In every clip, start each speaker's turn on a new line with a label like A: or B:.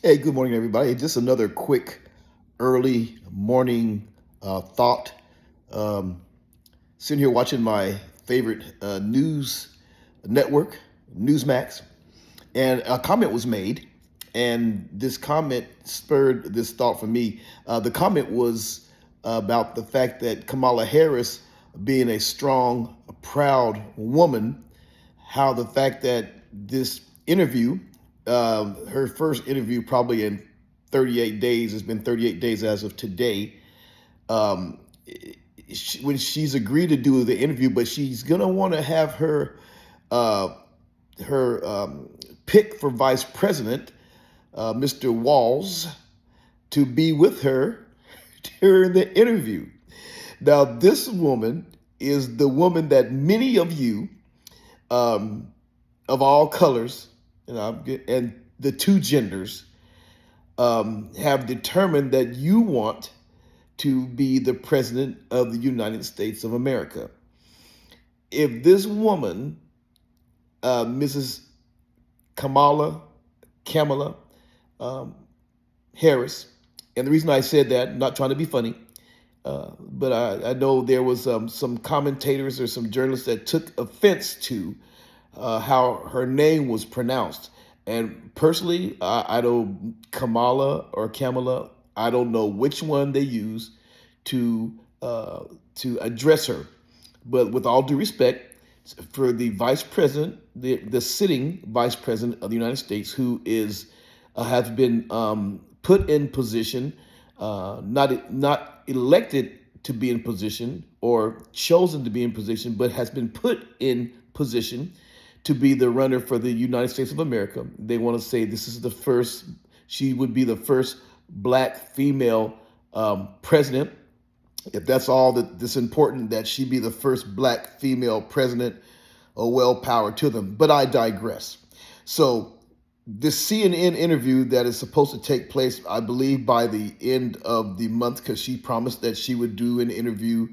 A: Hey, good morning, everybody. Just another quick early morning thought. Um, Sitting here watching my favorite news network, Newsmax, and a comment was made, and this comment spurred this thought for me. The comment was about the fact that Kamala Harris, being a strong, proud woman, how the fact that this interview, her first interview probably in 38 days, has been 38 days as of today, um, when she's agreed to do the interview, but she's gonna want to have uh, her pick for vice president, Mr. Walz, to be with her during the interview. Now, this woman is the woman that many of you, um, of all colors, and the two genders, have determined that you want to be the president of the United States of America. If this woman, Mrs. Kamala, Kamala um, Harris, and the reason I said that, not trying to be funny, but I know there was some commentators or some journalists that took offense to how her name was pronounced. And personally, I don't Kamala or Kamala. I don't know which one they use to uh, to address her. But with all due respect for the vice president, the sitting vice president of the United States, who is has been put in position, not elected to be in position or chosen to be in position, but has been put in position to be the runner for the United States of America. They want to say this is the first, she would be the first black female president. If that's all that's important, that she be the first black female president, well, power to them. But I digress. So this CNN interview that is supposed to take place, I believe, by the end of the month, because she promised that she would do an interview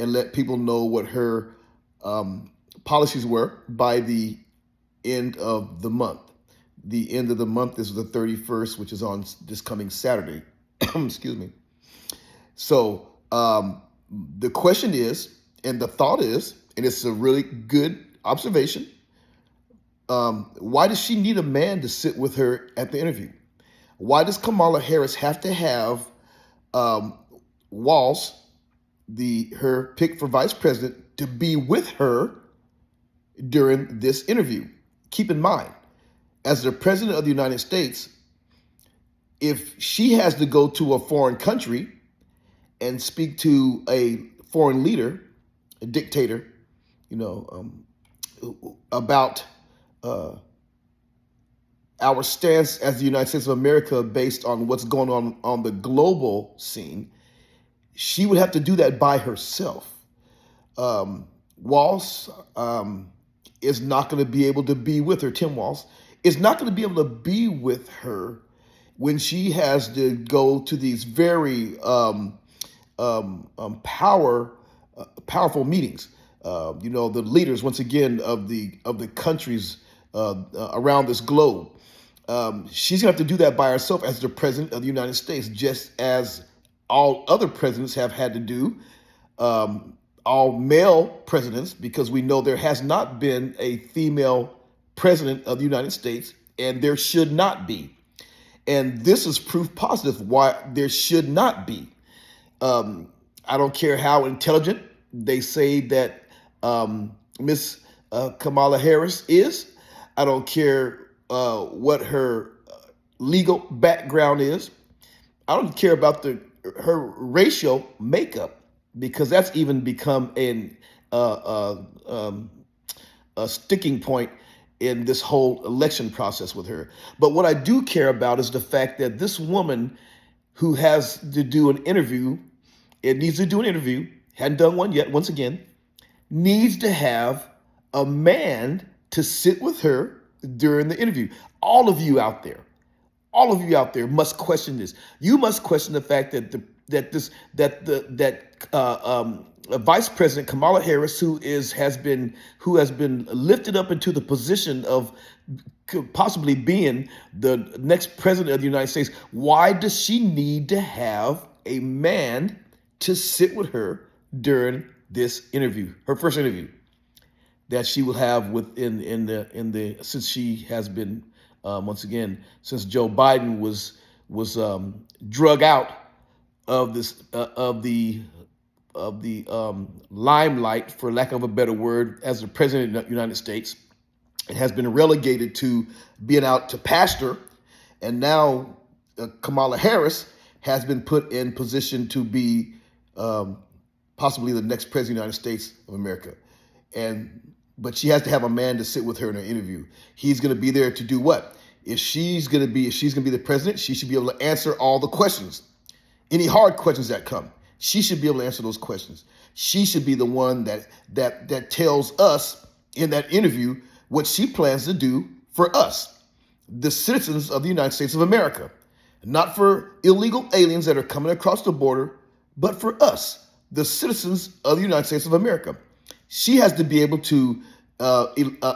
A: and let people know what her um, policies were by the end of the month. The end of the month is the 31st, which is on this coming Saturday. Excuse me. So the question is, and the thought is, and it's a really good observation, why does she need a man to sit with her at the interview? Why does Kamala Harris have to have um, Walz, her pick for vice president, to be with her during this interview? Keep in mind, as the president of the United States, if she has to go to a foreign country and speak to a foreign leader, a dictator, you know, about our stance as the United States of America based on what's going on the global scene, she would have to do that by herself. Walz is not going to be able to be with her. Tim Walz is not going to be able to be with her when she has to go to these very powerful meetings. The leaders, once again, of the countries around this globe. She's gonna have to do that by herself as the president of the United States, just as all other presidents have had to do. All male presidents, because we know there has not been a female president of the United States, and there should not be. And this is proof positive why there should not be. I don't care how intelligent they say that Miss Kamala Harris is. I don't care what her legal background is. I don't care about her racial makeup, because that's even become a sticking point in this whole election process with her. But what I do care about is the fact that this woman who has to do an interview, it needs to do an interview, hadn't done one yet, once again, needs to have a man to sit with her during the interview. All of you out there, All of you out there must question this. You must question the fact that Vice President Kamala Harris, who has been lifted up into the position of possibly being the next president of the United States, why does she need to have a man to sit with her during this interview, her first interview that she will have since she has been once again, since Joe Biden was drug out of this of the limelight, for lack of a better word, as the president of the United States. It has been relegated to being out to pasture, and now Kamala Harris has been put in position to be possibly the next president of the United States of America. But she has to have a man to sit with her in her interview. He's going to be there to do what? If she's going to be the president, she should be able to answer all the questions, any hard questions that come. She should be able to answer those questions. She should be the one that tells us in that interview what she plans to do for us, the citizens of the United States of America, not for illegal aliens that are coming across the border, but for us, the citizens of the United States of America. She has to be able to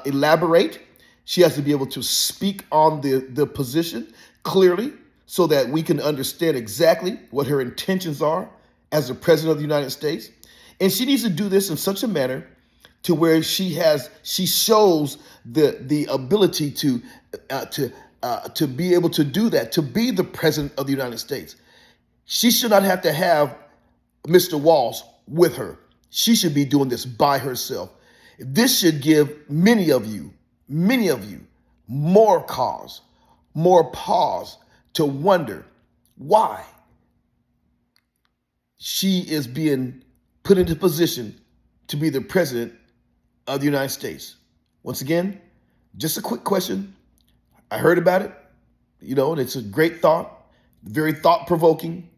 A: elaborate. She has to be able to speak on the position clearly so that we can understand exactly what her intentions are as the president of the United States. And she needs to do this in such a manner to where she shows the ability to be able to do that, to be the president of the United States. She should not have to have Mr. Walz with her. She should be doing this by herself. This should give many of you more cause, more pause to wonder why she is being put into position to be the president of the United States. Once again, just a quick question. I heard about it, and it's a great thought, very thought-provoking,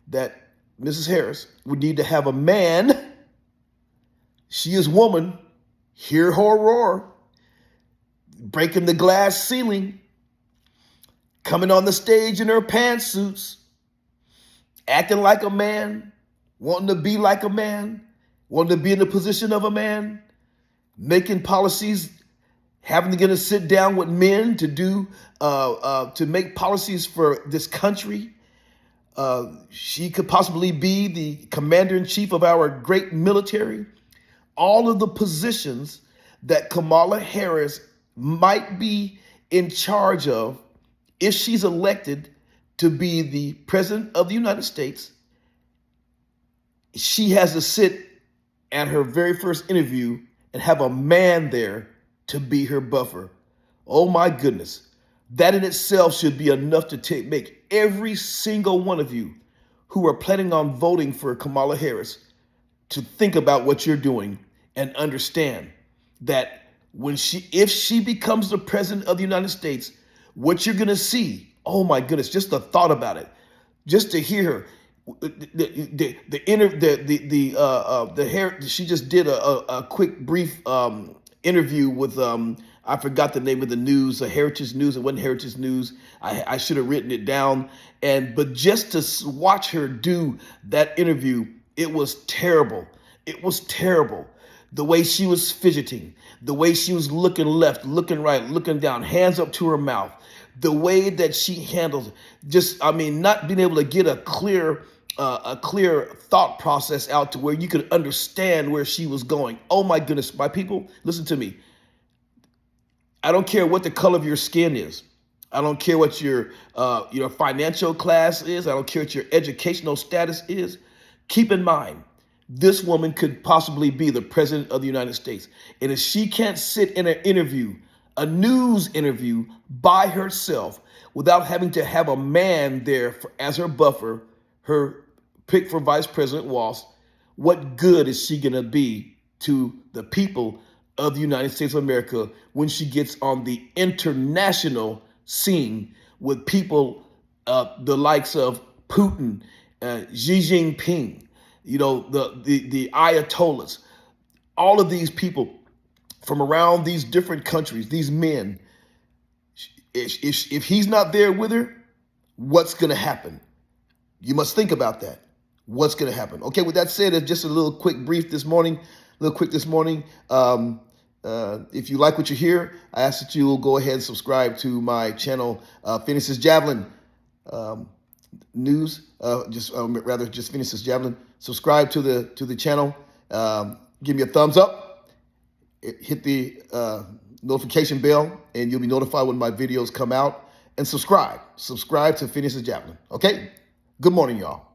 A: that Mrs. Harris would need to have a man. She is woman, hear her roar, breaking the glass ceiling, coming on the stage in her pantsuits, acting like a man, wanting to be like a man, wanting to be in the position of a man, making policies, having to get to sit down with men to make policies for this country. She could possibly be the commander-in-chief of our great military. All of the positions that Kamala Harris might be in charge of if she's elected to be the president of the United States, she has to sit at her very first interview and have a man there to be her buffer. Oh my goodness. That in itself should be enough to make every single one of you who are planning on voting for Kamala Harris to think about what you're doing and understand that if she becomes the president of the United States, what you're going to see, oh my goodness, just the thought about it, just to hear her, she just did a quick brief interview with I forgot the name of the news, Heritage News. It wasn't Heritage News. I should have written it down. But just to watch her do that interview, it was terrible. It was terrible. The way she was fidgeting, the way she was looking left, looking right, looking down, hands up to her mouth, the way that she handles not being able to get a clear thought process out to where you could understand where she was going. Oh my goodness, my people, listen to me. I don't care what the color of your skin is. I don't care what your financial class is. I don't care what your educational status is. Keep in mind, this woman could possibly be the president of the United States. And if she can't sit in an interview, a news interview by herself without having to have a man there as her buffer, her pick for Vice President Walz, what good is she going to be to the people of the United States of America when she gets on the international scene with people the likes of Putin, Xi Jinping, the Ayatollahs, all of these people from around these different countries, these men? If he's not there with her, what's going to happen. You must think about that. What's going to happen? Okay, with that said, it's just a little quick brief this morning. If you like what you hear, I ask that you will go ahead and subscribe to my channel, Phineas Javelin News. Just Phineas Javelin. Subscribe to the channel. Give me a thumbs up. Hit the notification bell, and you'll be notified when my videos come out. And subscribe to Phineas Javelin. Okay. Good morning, y'all.